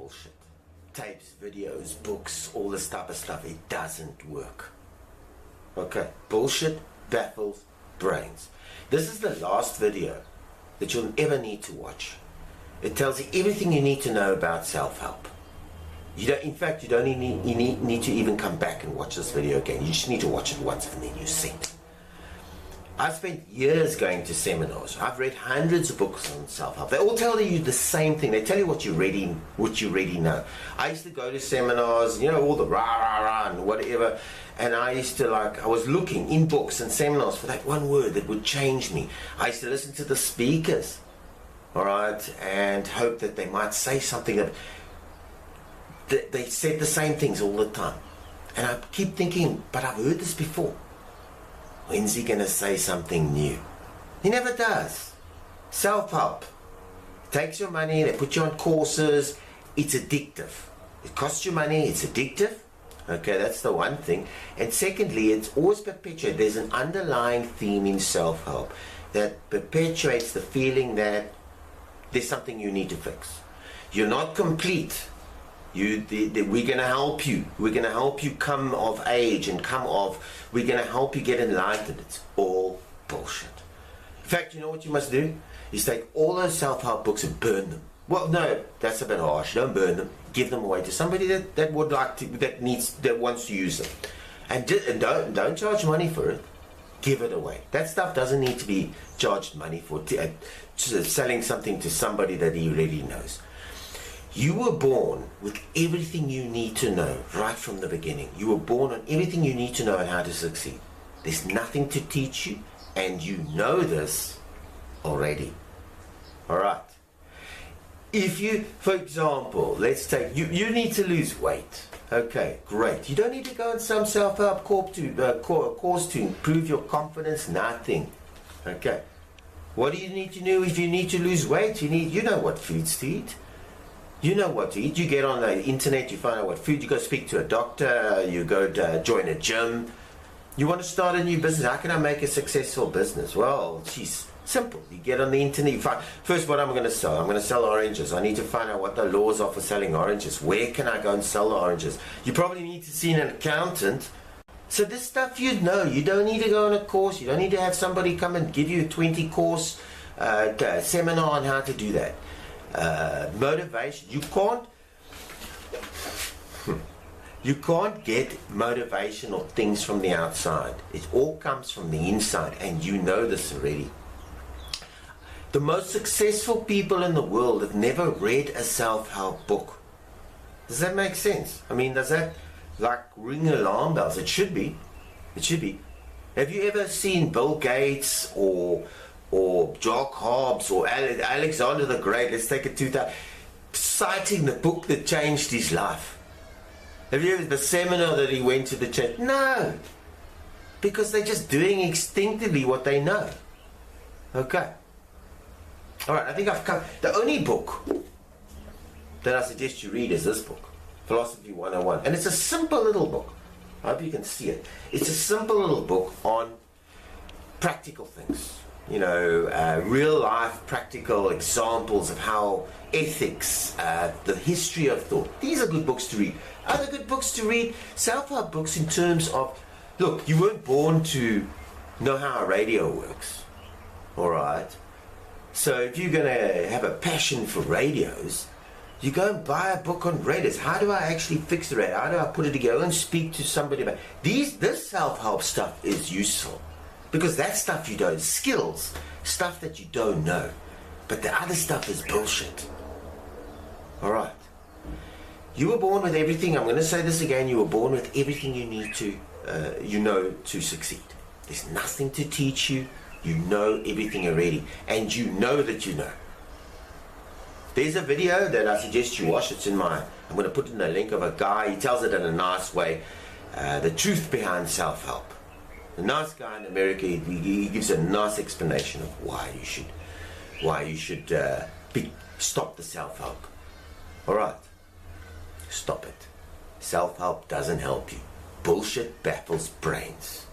bullshit. Tapes, videos, books, all this type of stuff, it doesn't work. Okay, bullshit baffles brains. This is the last video that you'll ever need to watch. It tells you everything you need to know about self-help. You don't, in fact, you don't need to even come back and watch this video again. You just need to watch it once and then you're set. I've spent years going to seminars. I've read hundreds of books on self-help. They all tell you the same thing. They tell you what you already know. I used to go to seminars, you know, all the rah and whatever, and I used to I was looking in books and seminars for that one word that would change me. I used to listen to the speakers, all right, and hope that they might say something that they said the same things all the time. And I keep thinking, but I've heard this before. When's he going to say something new? He never does. Self-help. Takes your money, they put you on courses. It's addictive. It costs you money, it's addictive. Okay, that's the one thing. And secondly, it's always perpetuated. There's an underlying theme in self-help that perpetuates the feeling that there's something you need to fix. You're not complete. We're going to help you. We're going to help you come of age and we're going to help you get enlightened. It's all bullshit. In fact, you know what you must do? Is take all those self-help books and burn them. Well, no, that's a bit harsh. Don't burn them. Give them away to somebody that would like to, that wants to use them. And don't charge money for it. Give it away. That stuff doesn't need to be charged money for. Selling something to somebody that he already knows. You were born with everything you need to know right from the beginning. You were born on everything you need to know on how to succeed. There's nothing to teach you, and you know this already. All right. If you, for example, let's take, you need to lose weight. Okay, great. You don't need to go on some self-help course to improve your confidence, nothing. Okay. What do you need to know if you need to lose weight? You know what foods to eat. You know what to eat. You get on the internet, you find out what food, you go speak to a doctor, you go join a gym. You want to start a new business. How can I make a successful business? Well, geez, simple. You get on the internet, you find, first what I'm going to sell. I'm going to sell oranges. I need to find out what the laws are for selling oranges. Where can I go and sell the oranges? You probably need to see an accountant. So this stuff you know. You don't need to go on a course. You don't need to have somebody come and give you a 20-course seminar on how to do that. Motivation. You can't get motivational things from the outside. It all comes from the inside, and you know this already. The most successful people in the world have never read a self-help book. Does that make sense? I mean, does that ring alarm bells? It should be. It should be. Have you ever seen Bill Gates or Jock Hobbs or Alexander the Great, let's take it to that, citing the book that changed his life? Have you ever the seminar that he went to the church? No, because they're just doing instinctively what they know. Okay. All right, I think I've come. The only book that I suggest you read is this book, Philosophy 101, and it's a simple little book. I hope you can see it. It's a simple little book on practical things. You know, real life practical examples of how ethics, the history of thought. These are good books to read. Other good books to read, self-help books in terms of, look, you weren't born to know how a radio works. All right. So if you're going to have a passion for radios, you go and buy a book on radios. How do I actually fix the radio? How do I put it together? And speak to somebody about this self-help stuff is useful. Because that stuff you don't, skills, stuff that you don't know. But the other stuff is bullshit. Alright. You were born with everything, I'm going to say this again, you were born with everything you need to, to succeed. There's nothing to teach you, you know everything already. And you know that you know. There's a video that I suggest you watch, it's in I'm going to put in a link of a guy, he tells it in a nice way, the truth behind self-help. A nice guy in America, he gives a nice explanation of why you should stop the self-help. Alright, stop it. Self-help doesn't help you. Bullshit baffles brains.